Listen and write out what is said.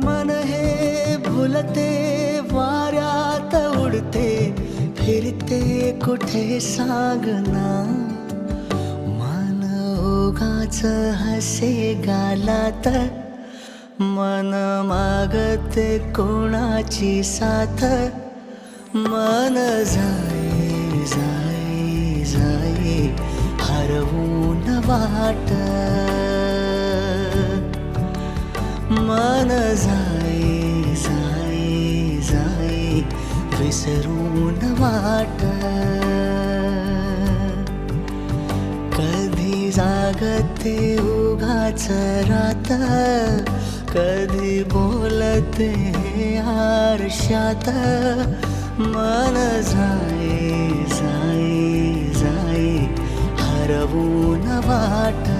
मन हे भुलते वाऱ्यात उडते फिरते कुठे सांगना मन ओघाच हसे गालात मन मागते कोणाची साथ मन जाई जाई जाई हरवून वाट मन जाई जाई जाई विसरून वाट कधी जागते उगाच रात कधी बोलते आरशात मन जाई जाई जाई हरवून वाट